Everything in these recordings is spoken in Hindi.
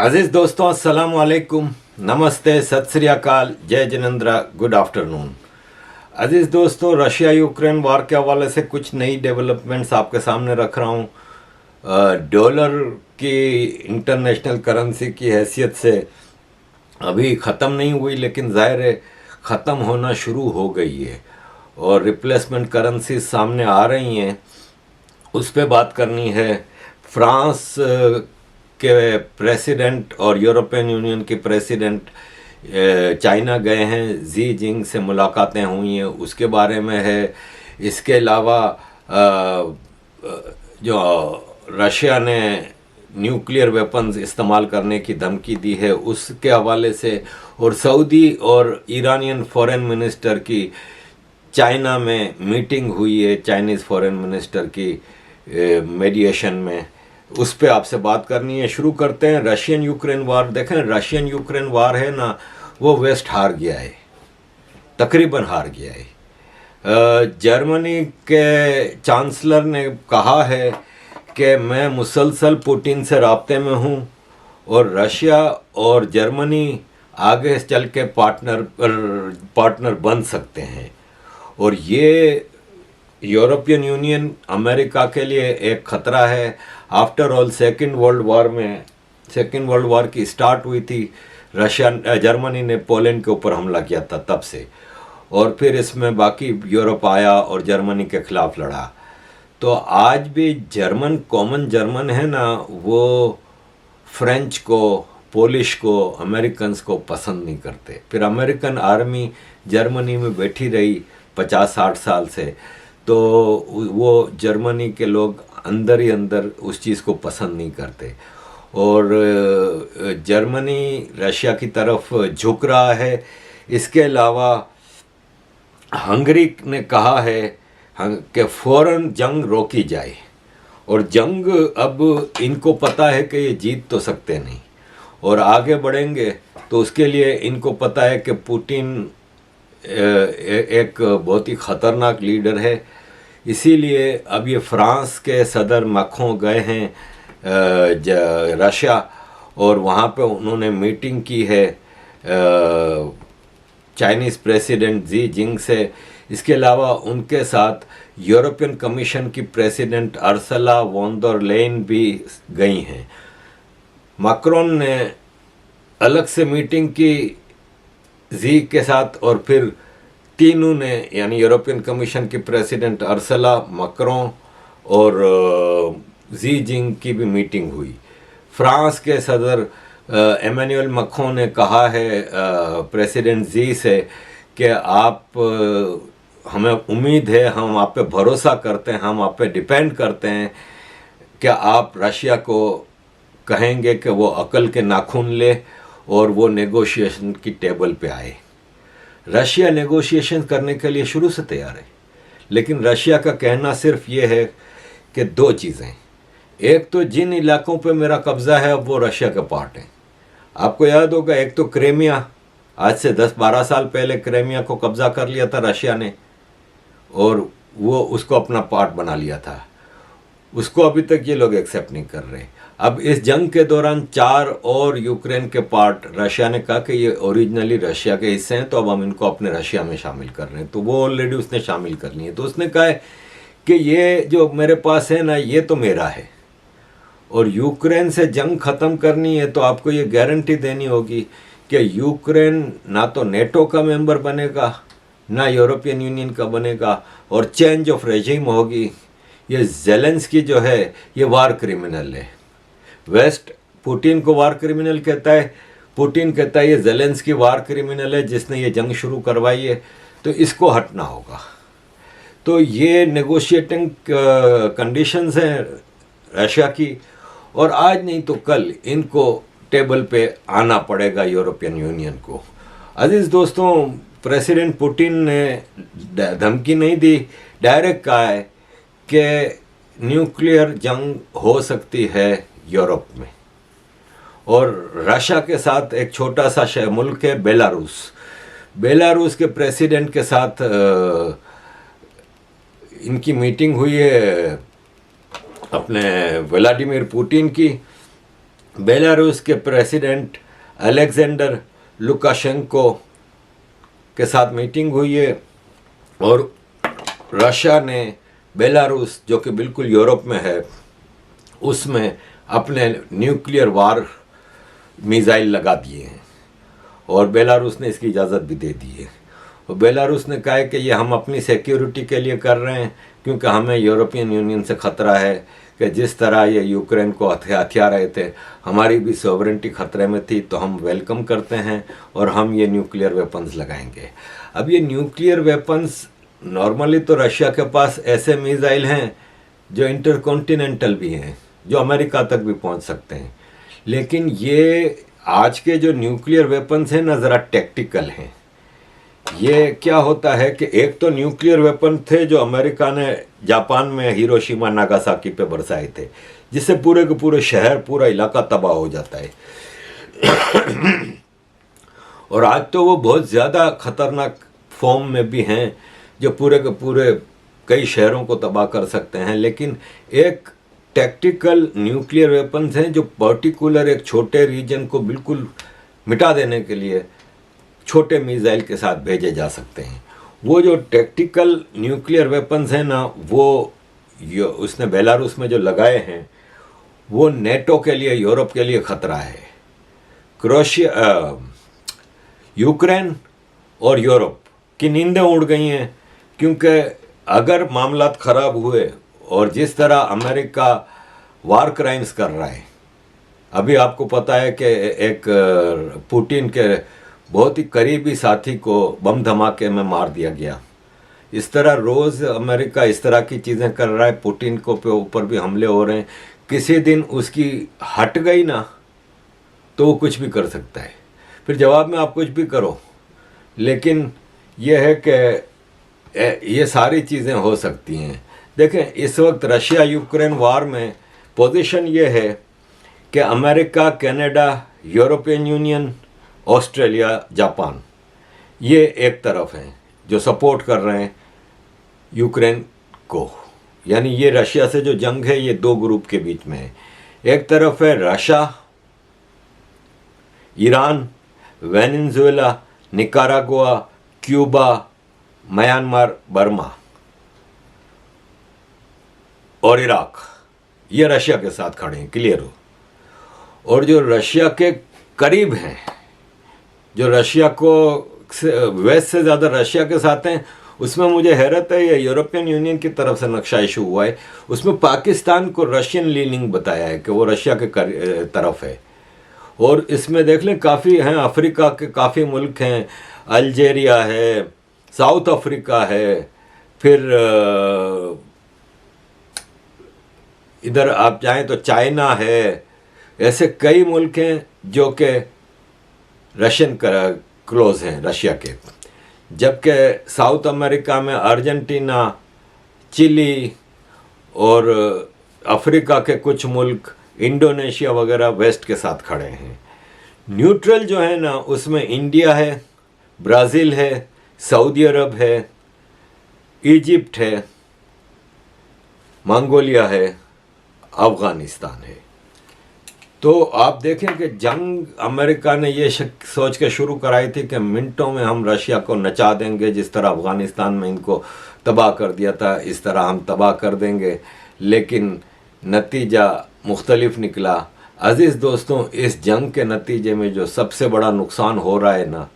अजीज दोस्तों, अस्सलाम वालेकुम, नमस्ते, सत श्री अकाल, जय जिनेंद्र, गुड आफ्टरनून। अजीज दोस्तों, रशिया यूक्रेन वार के हवाले से कुछ नई डेवलपमेंट्स आपके सामने रख रहा हूँ। डॉलर की इंटरनेशनल करेंसी की हैसियत से अभी ख़त्म नहीं हुई, लेकिन ज़ाहिर है ख़त्म होना शुरू हो गई है और रिप्लेसमेंट करेंसी सामने आ रही हैं। उस पर बात करनी है। फ्रांस के प्रेसिडेंट और यूरोपियन यूनियन के प्रेसिडेंट चाइना गए हैं, जी जिंग से मुलाकातें हुई हैं, उसके बारे में है। इसके अलावा जो रशिया ने न्यूक्लियर वेपन्स इस्तेमाल करने की धमकी दी है, उसके हवाले से, और सऊदी और ईरानियन फॉरेन मिनिस्टर की चाइना में मीटिंग हुई है, चाइनीज़ फॉरेन मिनिस्टर की मीडिएशन में, उस पर आपसे बात करनी है। शुरू करते हैं। रशियन यूक्रेन वार देखें, रशियन यूक्रेन वार है ना, वो वेस्ट हार गया है, तकरीबन हार गया है। जर्मनी के चांसलर ने कहा है कि मैं मुसलसल पुतिन से राब्ते में हूँ और रशिया और जर्मनी आगे चल के पार्टनर बन सकते हैं। और ये यूरोपियन यूनियन अमेरिका के लिए एक ख़तरा है। After all second world war की स्टार्ट हुई थी, जर्मनी ने पोलैंड के ऊपर हमला किया था तब से, और फिर इसमें बाकी यूरोप आया और जर्मनी के ख़िलाफ़ लड़ा। तो आज भी कॉमन जर्मन है ना, वो फ्रेंच को, पोलिश को, अमेरिकन्स को पसंद नहीं करते। फिर अमेरिकन आर्मी जर्मनी में बैठी रही 50-60 साल से, तो वो जर्मनी के लोग अंदर ही अंदर उस चीज़ को पसंद नहीं करते, और जर्मनी रशिया की तरफ झुक रहा है। इसके अलावा हंगरी ने कहा है कि फ़ौरन जंग रोकी जाए, और जंग अब इनको पता है कि ये जीत तो सकते नहीं और आगे बढ़ेंगे, तो उसके लिए इनको पता है कि पुतिन एक बहुत ही ख़तरनाक लीडर है। इसीलिए अब ये फ्रांस के सदर मैक्रों गए हैं रशिया, और वहाँ पे उन्होंने मीटिंग की है चाइनीज़ प्रेसिडेंट जी जिंग से। इसके अलावा उनके साथ यूरोपियन कमीशन की प्रेसिडेंट अर्सुला वॉन डर लेyen भी गई हैं। मैक्रोन ने अलग से मीटिंग की जी के साथ, और फिर तीनों ने, यानी यूरोपियन कमीशन की प्रेसिडेंट अर्सुला, मैक्रों और जी जिंग की भी मीटिंग हुई। फ्रांस के सदर एमेनुअल मैक्रों ने कहा है प्रेसिडेंट जी से कि आप, हमें उम्मीद है, हम आप पे भरोसा करते हैं, हम आप पे डिपेंड करते हैं कि आप रशिया को कहेंगे कि वो अकल के नाखून ले और वो नेगोशिएशन की टेबल पे आए। रशिया नेगोशिएशन करने के लिए शुरू से तैयार है, लेकिन रशिया का कहना सिर्फ ये है कि दो चीज़ें, एक तो जिन इलाकों पे मेरा कब्ज़ा है अब वो रशिया का पार्ट है। आपको याद होगा, एक तो क्रीमिया, आज से 10-12 साल पहले क्रीमिया को कब्ज़ा कर लिया था रशिया ने, और वो उसको अपना पार्ट बना लिया था। उसको अभी तक ये लोग एक्सेप्ट नहीं कर रहे। अब इस जंग के दौरान 4 और यूक्रेन के पार्ट रशिया ने कहा कि ये ओरिजिनली रशिया के हिस्से हैं, तो अब हम इनको अपने रशिया में शामिल कर रहे हैं, तो वो ऑलरेडी उसने शामिल कर लिए। तो उसने कहा है कि ये जो मेरे पास है ना, ये तो मेरा है, और यूक्रेन से जंग ख़त्म करनी है तो आपको ये गारंटी देनी होगी कि यूक्रेन ना तो नेटो का मेंबर बनेगा, ना यूरोपियन यूनियन का बनेगा, और चेंज ऑफ रेजिम होगी। ये ज़ेलेंस्की जो है ये वार क्रिमिनल है। वेस्ट पुतिन को वार क्रिमिनल कहता है, पुतिन कहता है ये ज़ेलेंस्की वार क्रिमिनल है जिसने ये जंग शुरू करवाई है, तो इसको हटना होगा। तो ये नेगोशिएटिंग कंडीशंस हैं रशिया की, और आज नहीं तो कल इनको टेबल पे आना पड़ेगा यूरोपियन यूनियन को। अजीज़ दोस्तों, प्रेसिडेंट पुतिन ने धमकी नहीं दी, डायरेक्ट कहा है कि न्यूक्लियर जंग हो सकती है यूरोप में, और रशिया के साथ एक छोटा सा मुल्क है बेलारूस के प्रेसिडेंट के साथ इनकी मीटिंग हुई है अपने व्लादिमीर पुतिन की, बेलारूस के प्रेसिडेंट अलेक्जेंडर लुकाशेंको के साथ मीटिंग हुई है और रशिया ने बेलारूस जो कि बिल्कुल यूरोप में है उसमें अपने न्यूक्लियर वार मिसाइल लगा दिए हैं और बेलारूस ने इसकी इजाज़त भी दे दी है। और बेलारूस ने कहा है कि ये हम अपनी सिक्योरिटी के लिए कर रहे हैं क्योंकि हमें यूरोपियन यूनियन से ख़तरा है कि जिस तरह ये यूक्रेन को हथिया रहे थे हमारी भी सॉवरेंटी खतरे में थी, तो हम वेलकम करते हैं और हम ये न्यूक्लियर वेपन्स लगाएंगे। अब ये न्यूक्लियर वेपन्स नॉर्मली तो रशिया के पास ऐसे मिसाइल हैं जो इंटरकॉन्टिनेंटल भी हैं, जो अमेरिका तक भी पहुंच सकते हैं, लेकिन ये आज के जो न्यूक्लियर वेपन्स हैं ना ज़रा टैक्टिकल हैं। ये क्या होता है कि एक तो न्यूक्लियर वेपन थे जो अमेरिका ने जापान में हिरोशिमा नागासाकी पे बरसाए थे, जिससे पूरे के पूरे शहर पूरा इलाका तबाह हो जाता है। और आज तो वो बहुत ज़्यादा खतरनाक फॉर्म में भी हैं जो पूरे के पूरे कई शहरों को तबाह कर सकते हैं। लेकिन एक टैक्टिकल न्यूक्लियर वेपन्स हैं जो पर्टिकुलर एक छोटे रीजन को बिल्कुल मिटा देने के लिए छोटे मिसाइल के साथ भेजे जा सकते हैं। वो जो टैक्टिकल न्यूक्लियर वेपन्स हैं ना, वो उसने बेलारूस में जो लगाए हैं वो नेटो के लिए, यूरोप के लिए ख़तरा है। यूक्रेन और यूरोप की नींदें उड़ गई हैं क्योंकि अगर मामलात ख़राब हुए और जिस तरह अमेरिका वार क्राइम्स कर रहा है, अभी आपको पता है कि एक पुतिन के बहुत ही करीबी साथी को बम धमाके में मार दिया गया। इस तरह रोज़ अमेरिका इस तरह की चीज़ें कर रहा है, पुतिन को पे ऊपर भी हमले हो रहे हैं। किसी दिन उसकी हट गई ना तो वो कुछ भी कर सकता है, फिर जवाब में आप कुछ भी करो। लेकिन यह है कि ये सारी चीज़ें हो सकती हैं। देखें, इस वक्त रशिया यूक्रेन वार में पोजीशन ये है कि America, Canada, European union, Australia, Japan, ये एक तरफ हैं जो सपोर्ट कर रहे हैं यूक्रेन को। यानी ये रशिया से जो जंग है ये दो ग्रुप के बीच में है। एक तरफ है Russia, Iran, Venezuela, Nicaragua, Cuba, Myanmar, Burma और इराक, ये रशिया के साथ खड़े हैं, क्लियर हो। और जो रशिया के करीब हैं, जो रशिया को वेस्ट से ज़्यादा रशिया के साथ हैं, उसमें मुझे हैरत है ये यूरोपियन यूनियन की तरफ से नक्शा इशू हुआ है, उसमें पाकिस्तान को रशियन लीनिंग बताया है कि वो रशिया के तरफ है। और इसमें देख लें काफ़ी हैं, अफ्रीका के काफ़ी मुल्क हैं, अल्जेरिया है, साउथ अफ्रीका है, फिर इधर आप जाएं तो चाइना है। ऐसे कई मुल्क हैं जो कि रशियन क्लोज हैं रशिया के, जबकि साउथ अमेरिका में अर्जेंटीना, चिली और अफ्रीका के कुछ मुल्क, इंडोनेशिया वगैरह वेस्ट के साथ खड़े हैं। न्यूट्रल जो है ना, उसमें इंडिया है, ब्राज़ील है, सऊदी अरब है, इजिप्ट है, मंगोलिया है, अफ़गानिस्तान है। तो आप देखें कि जंग अमेरिका ने ये सोच के शुरू कराई थी कि मिनटों में हम रशिया को नचा देंगे, जिस तरह अफ़गानिस्तान में इनको तबाह कर दिया था इस तरह हम तबाह कर देंगे, लेकिन नतीजा मुख्तलिफ निकला। अज़ीज़ दोस्तों, इस जंग के नतीजे में जो सबसे बड़ा नुकसान हो रहा है ना,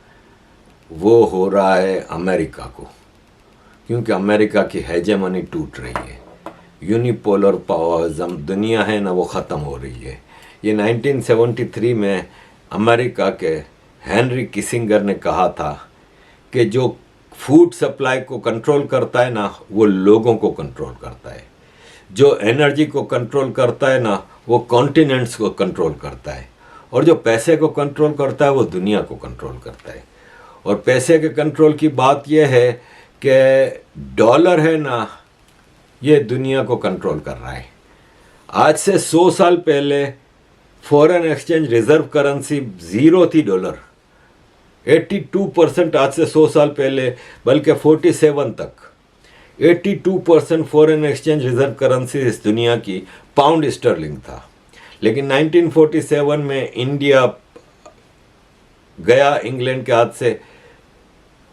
वो हो रहा है अमेरिका को, क्योंकि अमेरिका की हेजेमनी टूट रही है। यूनिपोलर पावरिज्म दुनिया है ना, वो ख़त्म हो रही है। ये 1973 में अमेरिका के हेनरी किसिंगर ने कहा था कि जो फूड सप्लाई को कंट्रोल करता है ना, वो लोगों को कंट्रोल करता है। जो एनर्जी को कंट्रोल करता है ना, वो कॉन्टिनेंट्स को कंट्रोल करता है। और जो पैसे को कंट्रोल करता है, वो दुनिया को कंट्रोल करता है। और पैसे के कंट्रोल की बात यह है कि डॉलर है ना, ये दुनिया को कंट्रोल कर रहा है। आज से 100 साल पहले foreign exchange reserve currency zero थी, डॉलर 82%। आज से 100 साल पहले, बल्कि 47 तक 82% फॉरेन एक्सचेंज रिजर्व करेंसी इस दुनिया की पाउंड स्टर्लिंग था। लेकिन 1947 में इंडिया गया इंग्लैंड के हाथ से,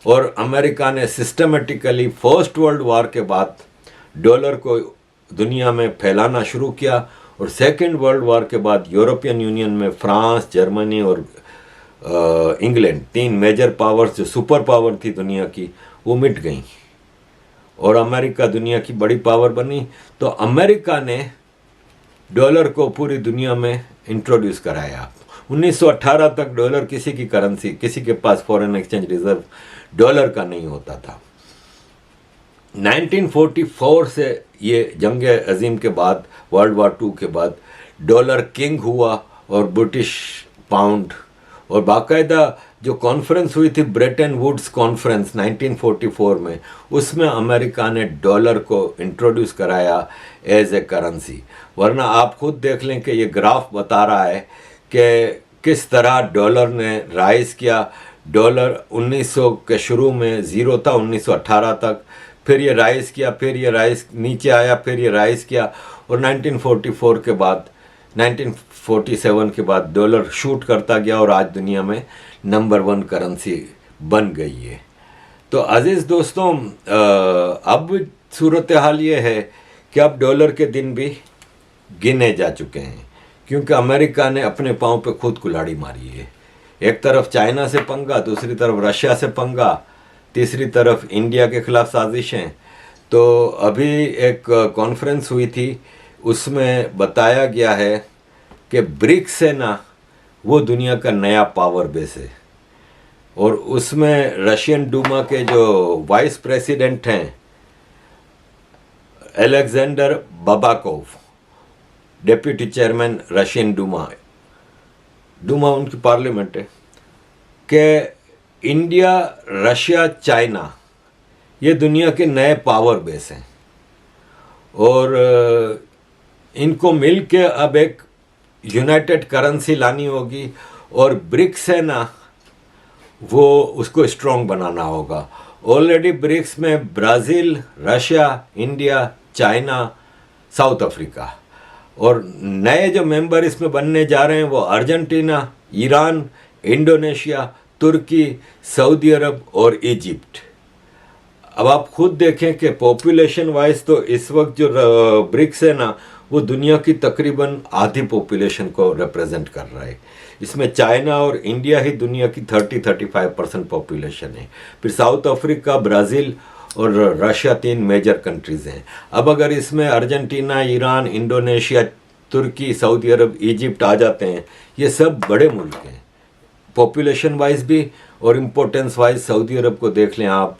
और अमेरिका ने सिस्टमेटिकली फर्स्ट वर्ल्ड वॉर के बाद डॉलर को दुनिया में फैलाना शुरू किया, और सेकेंड वर्ल्ड वॉर के बाद यूरोपियन यूनियन में फ्रांस, जर्मनी और इंग्लैंड, तीन मेजर पावर्स जो सुपर पावर थी दुनिया की, वो मिट गई और अमेरिका दुनिया की बड़ी पावर बनी। तो अमेरिका ने डॉलर को पूरी दुनिया में इंट्रोड्यूस कराया। 1918 तक डॉलर किसी की करेंसी, किसी के पास फॉरेन एक्सचेंज रिजर्व डॉलर का नहीं होता था। 1944 से ये जंग अजीम के बाद, वर्ल्ड वॉर 2 के बाद डॉलर किंग हुआ और ब्रिटिश पाउंड, और बाकायदा जो कॉन्फ्रेंस हुई थी ब्रेटन वुड्स कॉन्फ्रेंस 1944 में, उसमें अमेरिका ने डॉलर को इंट्रोड्यूस कराया एज ए करेंसी। वरना आप खुद देख लें कि ये ग्राफ बता रहा है कि किस तरह डॉलर ने राइज किया। डॉलर 1900 के शुरू में ज़ीरो था 1918 तक, फिर ये राइज किया, फिर ये राइज नीचे आया, फिर ये राइज किया, और 1944 के बाद 1947 के बाद डॉलर शूट करता गया और आज दुनिया में नंबर 1 करेंसी बन गई है। तो अजीज़ दोस्तों, अब सूरत हाल ये है कि अब डॉलर के दिन भी गिने जा चुके हैं, क्योंकि अमेरिका ने अपने पाँव पे खुद कुल्हाड़ी मारी है। एक तरफ चाइना से पंगा, दूसरी तरफ रशिया से पंगा, तीसरी तरफ इंडिया के खिलाफ साजिशें। तो अभी एक कॉन्फ्रेंस हुई थी, उसमें बताया गया है कि ब्रिक्स है ना, वो दुनिया का नया पावर बेस है, और उसमें रशियन डूमा के जो वाइस प्रेसिडेंट हैं Alexander बाबाकोव, deputy chairman Russian Duma उनकी पार्लियामेंट है, कि इंडिया, रशिया, चाइना ये दुनिया के नए पावर बेस हैं, और इनको मिल के अब एक यूनाइटेड करेंसी लानी होगी, और ब्रिक्स है ना, वो उसको स्ट्रॉन्ग बनाना होगा। ऑलरेडी ब्रिक्स में Brazil, Russia, India, China, south Africa, और नए जो मेंबर इसमें बनने जा रहे हैं वो अर्जेंटीना, ईरान, इंडोनेशिया, तुर्की, सऊदी अरब और इजिप्ट। अब आप खुद देखें कि पॉपुलेशन वाइज तो इस वक्त जो ब्रिक्स है ना, वो दुनिया की तकरीबन आधी पॉपुलेशन को रिप्रेजेंट कर रहा है। इसमें चाइना और इंडिया ही दुनिया की 30-35% पॉपुलेशन है। फिर साउथ अफ्रीका, ब्राज़ील और रशिया 3 मेजर कंट्रीज़ हैं। अब अगर इसमें अर्जेंटीना, ईरान, इंडोनेशिया, तुर्की, सऊदी अरब, इजिप्ट आ जाते हैं, ये सब बड़े मुल्क हैं पॉपुलेशन वाइज भी, और इम्पोर्टेंस वाइज सऊदी अरब को देख लें आप,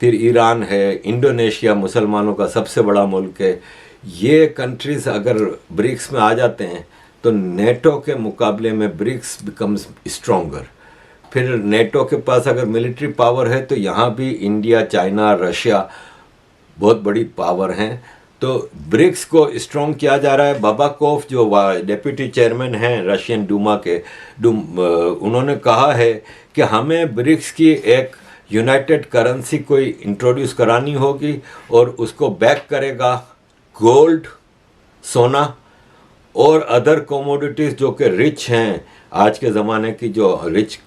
फिर ईरान है, इंडोनेशिया मुसलमानों का सबसे बड़ा मुल्क है। ये कंट्रीज़ अगर ब्रिक्स में आ जाते हैं तो नेटो के मुकाबले में ब्रिक्स बिकम्स स्ट्रॉन्गर। फिर नेटो के पास अगर मिलिट्री पावर है तो यहाँ भी इंडिया, चाइना, रशिया बहुत बड़ी पावर हैं। तो ब्रिक्स को स्ट्रॉन्ग किया जा रहा है। बाबाकोव जो डेप्यूटी चेयरमैन हैं रशियन डूमा के, उन्होंने कहा है कि हमें ब्रिक्स की एक यूनाइटेड करेंसी कोई इंट्रोड्यूस करानी होगी, और उसको बैक करेगा गोल्ड, सोना और अदर कमोडिटीज़ जो कि रिच हैं, आज के ज़माने की जो रिच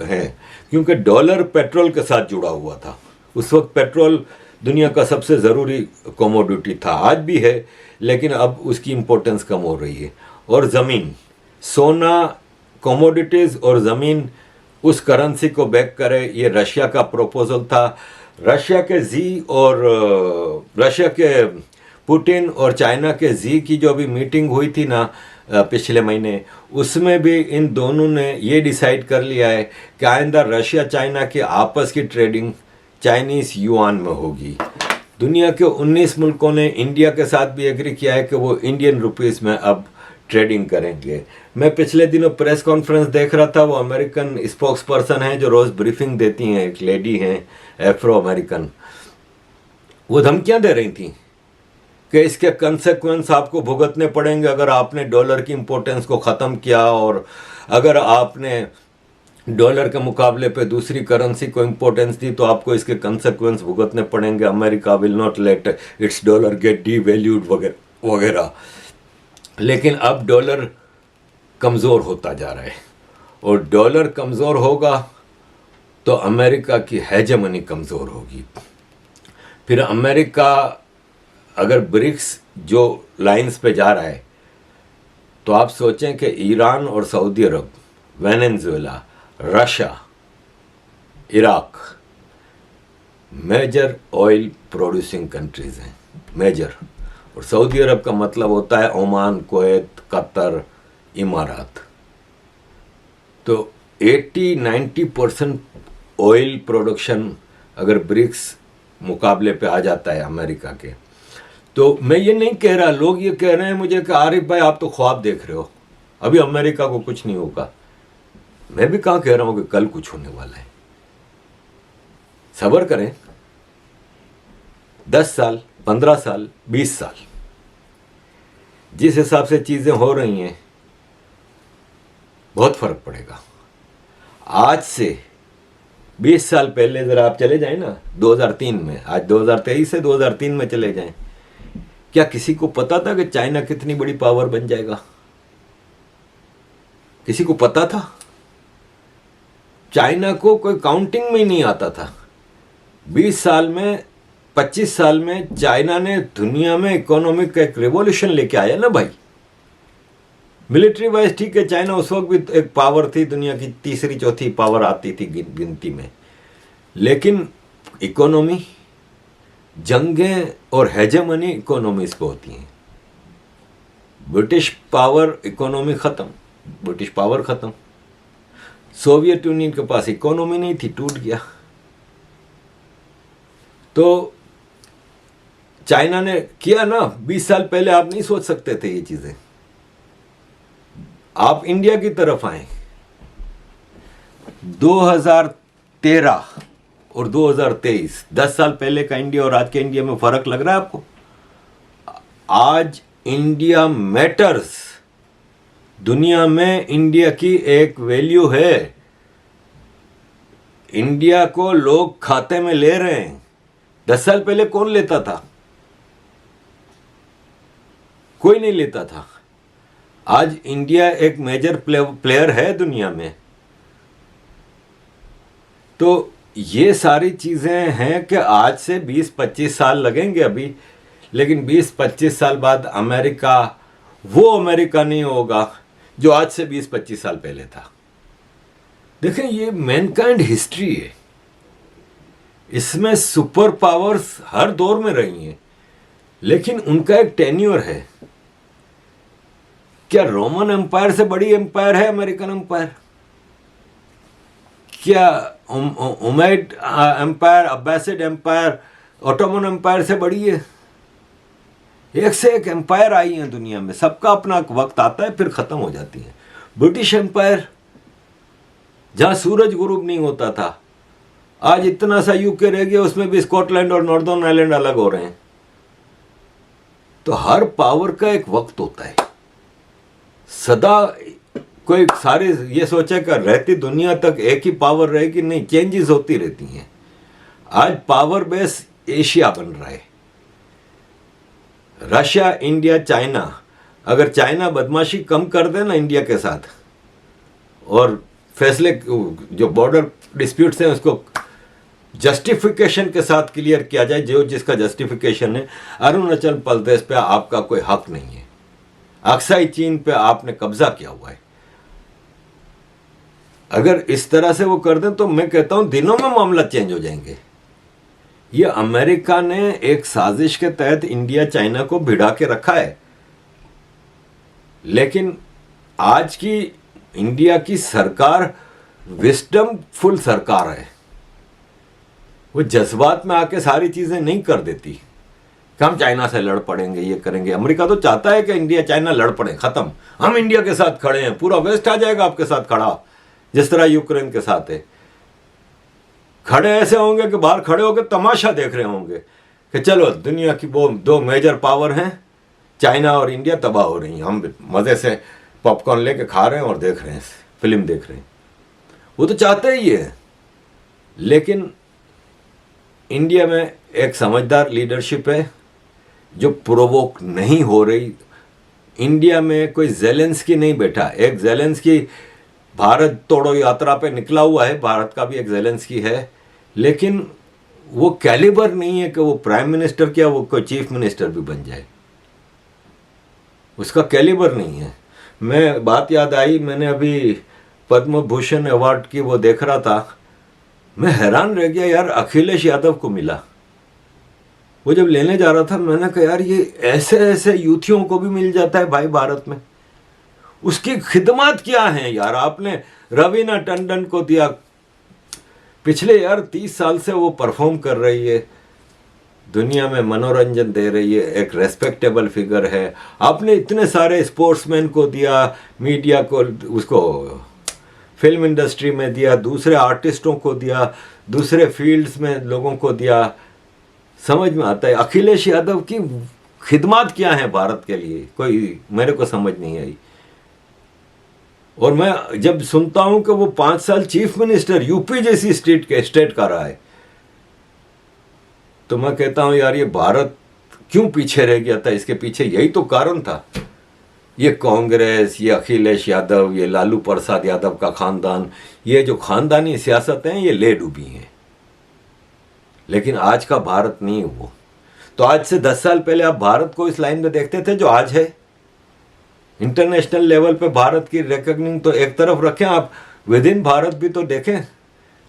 हैं, क्योंकि डॉलर पेट्रोल के साथ जुड़ा हुआ था। उस वक्त पेट्रोल दुनिया का सबसे ज़रूरी कमोडिटी था, आज भी है, लेकिन अब उसकी इम्पोर्टेंस कम हो रही है। और ज़मीन, सोना, कमोडिटीज़ और ज़मीन उस करेंसी को बैक करे, ये रशिया का प्रपोजल था। रशिया के रशिया के पुतिन और चाइना के जी की जो अभी मीटिंग हुई थी ना पिछले महीने, उसमें भी इन दोनों ने ये डिसाइड कर लिया है कि आइंदा रशिया चाइना की आपस की ट्रेडिंग चाइनीज़ युआन में होगी। दुनिया के 19 मुल्कों ने इंडिया के साथ भी एग्री किया है कि वो इंडियन रुपीस में अब ट्रेडिंग करेंगे। मैं पिछले दिनों प्रेस कॉन्फ्रेंस देख रहा था, वो अमेरिकन स्पोक्स पर्सन हैं जो रोज़ ब्रीफिंग देती हैं, एक लेडी हैं एफ्रो अमेरिकन, वो धमकियां दे रही थी कि इसके कंसेक्वेंस आपको भुगतने पड़ेंगे अगर आपने डॉलर की इम्पोर्टेंस को ख़त्म किया, और अगर आपने डॉलर के मुकाबले पे दूसरी करेंसी को इम्पोर्टेंस दी तो आपको इसके कंसेक्वेंस भुगतने पड़ेंगे। America will not let its dollar get devalued वगैरह वगैरह। लेकिन अब डॉलर कमज़ोर होता जा रहा है, और डॉलर कमज़ोर होगा तो अमेरिका की हेजेमनी कमज़ोर होगी। फिर अमेरिका अगर ब्रिक्स जो लाइंस पे जा रहा है, तो आप सोचें कि ईरान और Saudi Arab, Venezuela, Russia, Iraq major oil producing countries हैं, मेजर। और सऊदी अरब का मतलब होता है ओमान, कुवैत, कतर, इमारात। तो 80-90% ऑयल प्रोडक्शन अगर ब्रिक्स मुकाबले पे आ जाता है अमेरिका के, तो मैं ये नहीं कह रहा, लोग ये कह रहे हैं मुझे कि आरिफ भाई आप तो ख्वाब देख रहे हो, अभी अमेरिका को कुछ नहीं होगा। मैं भी कहाँ कह रहा हूँ कि कल कुछ होने वाला है। सब्र करें, 10 साल, 15 साल, 20 साल, जिस हिसाब से चीज़ें हो रही हैं बहुत फर्क पड़ेगा। आज से 20 साल पहले ज़रा आप चले जाएं ना, 2003 में, आज 2023 से 2003 में चले जाएं, क्या किसी को पता था कि चाइना कितनी बड़ी पावर बन जाएगा? किसी को पता था? चाइना को कोई काउंटिंग में ही नहीं आता था। 20 साल में, 25 साल में चाइना ने दुनिया में इकोनॉमिक का एक रिवॉल्यूशन लेके आया ना भाई। मिलिट्री वाइज ठीक है, चाइना उस वक्त भी एक पावर थी, दुनिया की तीसरी चौथी पावर आती थी गिनती में, लेकिन इकोनॉमी, जंगें और हेजेमनी इकोनॉमीज पे होती हैं। ब्रिटिश पावर इकोनॉमी खत्म, ब्रिटिश पावर खत्म। सोवियत यूनियन के पास इकोनॉमी नहीं थी, टूट गया। तो चाइना ने किया ना, 20 साल पहले आप नहीं सोच सकते थे ये चीजें। आप इंडिया की तरफ आए, 2013 और 2023, 10 साल पहले का इंडिया और आज के इंडिया में फर्क लग रहा है आपको? आज इंडिया मैटर्स, दुनिया में इंडिया की एक वैल्यू है। इंडिया को लोग खाते में ले रहे हैं। 10 साल पहले कौन लेता था? कोई नहीं लेता था। आज इंडिया एक मेजर प्लेयर है दुनिया में। तो ये सारी चीजें हैं कि आज से 20-25 साल लगेंगे अभी, लेकिन 20-25 साल बाद अमेरिका वो अमेरिका नहीं होगा जो आज से 20-25 साल पहले था। देखें, ये मैनकाइंड हिस्ट्री है, इसमें सुपर पावर्स हर दौर में रही हैं, लेकिन उनका एक टेन्योर है। क्या रोमन एम्पायर से बड़ी एम्पायर है अमेरिकन एम्पायर? क्या Umayyad empire, Abbasid empire, Ottoman empire से बड़ी है? एक से एक एम्पायर आई हैं दुनिया में, सबका अपना वक्त आता है फिर खत्म हो जाती है। ब्रिटिश एम्पायर, जहां सूरज गुरूब नहीं होता था, आज इतना सा यूके रह गया, उसमें भी स्कॉटलैंड और नॉर्दर्न आइलैंड अलग हो रहे हैं। तो हर पावर का एक वक्त होता है। सदा कोई सारे ये सोचे कि रहती दुनिया तक एक ही पावर रहेगी, नहीं, चेंजेस होती रहती हैं। आज पावर बेस एशिया बन रहा है, रशिया, इंडिया, चाइना। अगर चाइना बदमाशी कम कर दे ना इंडिया के साथ, और फैसले जो बॉर्डर डिस्प्यूट्स हैं उसको जस्टिफिकेशन के साथ क्लियर किया जाए, जो जिसका जस्टिफिकेशन है अरुणाचल प्रदेश पे आपका कोई हक नहीं है, अक्साई चीन पे आपने कब्जा किया हुआ है, अगर इस तरह से वो कर दें तो मैं कहता हूं दिनों में मामला चेंज हो जाएंगे। ये अमेरिका ने एक साजिश के तहत इंडिया चाइना को भिड़ा के रखा है, लेकिन आज की इंडिया की सरकार विस्डम फुल सरकार है। वो जज्बात में आके सारी चीजें नहीं कर देती कि हम चाइना से लड़ पड़ेंगे, ये करेंगे। अमेरिका तो चाहता है कि इंडिया चाइना लड़ पड़े, खत्म, हम इंडिया के साथ खड़े हैं, पूरा वेस्ट आ जाएगा आपके साथ खड़ा, जिस तरह यूक्रेन के साथ है। खड़े ऐसे होंगे कि बाहर खड़े होकर तमाशा देख रहे होंगे कि चलो दुनिया की वो दो मेजर पावर हैं, चाइना और इंडिया तबाह हो रही हैं, हम मजे से पॉपकॉर्न लेके खा रहे हैं और देख रहे हैं, फिल्म देख रहे हैं। वो तो चाहते ही है, लेकिन इंडिया में एक समझदार लीडरशिप है जो प्रोवोक नहीं हो रही इंडिया में कोई जेलेंस्की नहीं बैठा। एक जेलेंस्की भारत तोड़ो यात्रा पे निकला हुआ है, भारत का भी एक जेलेंस्की है, लेकिन वो कैलिबर नहीं है कि वो प्राइम मिनिस्टर क्या वो कोई चीफ मिनिस्टर भी बन जाए, उसका कैलिबर नहीं है। मैं बात याद आई, मैंने अभी पद्म भूषण अवार्ड की वो देख रहा था, मैं हैरान रह गया यार, अखिलेश यादव को मिला। वो जब लेने जा रहा था मैंने कहा यार ये ऐसे ऐसे यूथियों को भी मिल जाता है भाई भारत में। उसकी खिदमत क्या है यार, आपने रवीना टंडन को दिया, पिछले यार 30 साल से वो परफॉर्म कर रही है, दुनिया में मनोरंजन दे रही है, एक रेस्पेक्टेबल फिगर है। आपने इतने सारे स्पोर्ट्समैन को दिया, मीडिया को, उसको फिल्म इंडस्ट्री में दिया, दूसरे आर्टिस्टों को दिया, दूसरे फील्ड्स में लोगों को दिया। समझ में आता है अखिलेश यादव की खिदमत क्या है भारत के लिए, कोई मेरे को समझ नहीं आई। और मैं जब सुनता हूं कि वो 5 साल चीफ मिनिस्टर यूपी जैसी स्टेट का रहा है, तो मैं कहता हूं यार ये भारत क्यों पीछे रह गया था। इसके पीछे यही तो कारण था, ये कांग्रेस, ये अखिलेश यादव, ये लालू प्रसाद यादव का खानदान, ये जो खानदानी सियासत है ये ले डूबी है। लेकिन आज का भारत नहीं है वो। तो आज से 10 साल पहले आप भारत को इस लाइन में देखते थे जो आज है। इंटरनेशनल लेवल पे भारत की रिकॉग्निशन तो एक तरफ रखें, आप विद इन भारत भी तो देखें।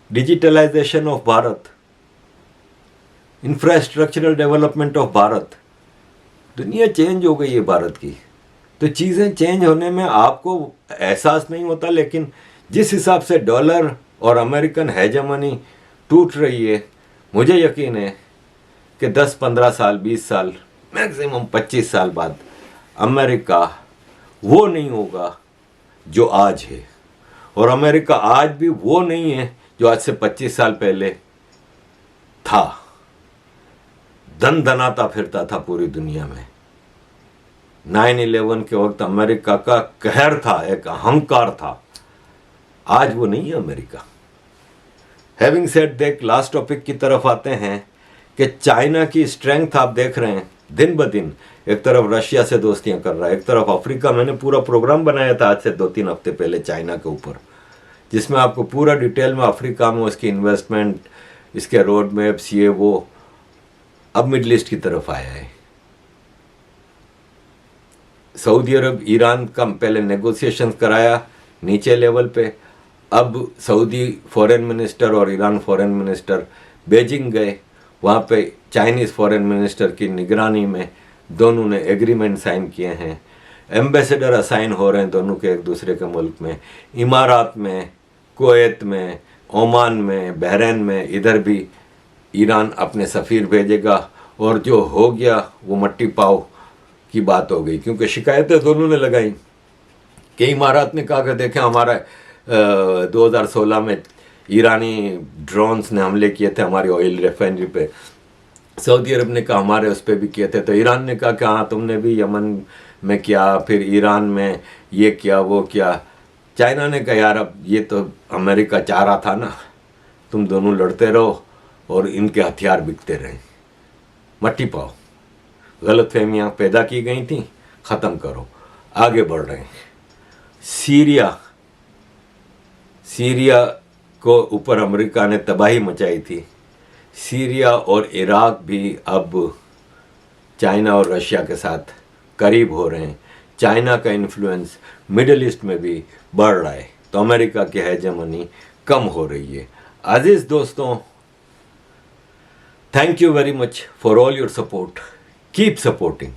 Digitalisation of Bharat, infrastructural development of Bharat, दुनिया चेंज हो गई है भारत की। तो चीज़ें चेंज होने में आपको एहसास नहीं होता, लेकिन जिस हिसाब से डॉलर और अमेरिकन हेजेमनी टूट रही है, मुझे यकीन है कि 10-15 साल, 20 साल, मैक्सिमम 25 साल बाद अमेरिका वो नहीं होगा जो आज है। और अमेरिका आज भी वो नहीं है जो आज से 25 साल पहले था। दनाता फिरता था पूरी दुनिया में। 9/11 के वक्त अमेरिका का कहर था, एक अहंकार था। आज वो नहीं है America. Having said that, last topic की तरफ आते हैं कि चाइना की स्ट्रेंथ आप देख रहे हैं दिन ब दिन। एक तरफ रशिया से दोस्तियां कर रहा है, एक तरफ अफ्रीका। मैंने पूरा प्रोग्राम बनाया था आज से 2-3 हफ्ते पहले चाइना के ऊपर, जिसमें आपको पूरा डिटेल में अफ्रीका में उसकी इन्वेस्टमेंट, इसके रोड मैप्स, ये वो। अब मिडिल ईस्ट की तरफ आया है। सऊदी अरब ईरान का पहले नेगोशिएशन कराया नीचे लेवल पे, अब सऊदी फॉरेन मिनिस्टर और ईरान फॉरेन मिनिस्टर बीजिंग गए, वहाँ पे चाइनीज़ फॉरेन मिनिस्टर की निगरानी में दोनों ने एग्रीमेंट साइन किए हैं। एम्बेसडर असाइन हो रहे हैं दोनों के एक दूसरे के मुल्क में, इमारात में, कुवैत में, ओमान में, बहरीन में। इधर भी ईरान अपने सफ़ीर भेजेगा। और जो हो गया वो मट्टी पाव की बात हो गई, क्योंकि शिकायतें दोनों ने लगाई कि इमारात ने कहा कि देखें हमारा 2016 में ईरानी ड्रोन्स ने हमले किए थे हमारी ऑयल रिफाइनरी पे। सऊदी अरब ने कहा हमारे उस पर भी किए थे। तो ईरान ने कहा कि हाँ तुमने भी यमन में किया, फिर ईरान में ये किया वो किया। चाइना ने कहा यार अब ये तो अमेरिका चाह रहा था ना, तुम दोनों लड़ते रहो और इनके हथियार बिकते रहे। मट्टी पाओ, गलतफहमियाँ पैदा की गई थी, ख़त्म करो, आगे बढ़ रहे हैं। सीरिया को ऊपर अमेरिका ने तबाही मचाई थी। सीरिया और इराक भी अब चाइना और रशिया के साथ करीब हो रहे हैं। चाइना का इन्फ्लुएंस मिडिल ईस्ट में भी बढ़ रहा है, तो अमेरिका की हेजेमनी कम हो रही है। अजीज दोस्तों, thank you very much for all your support. Keep supporting.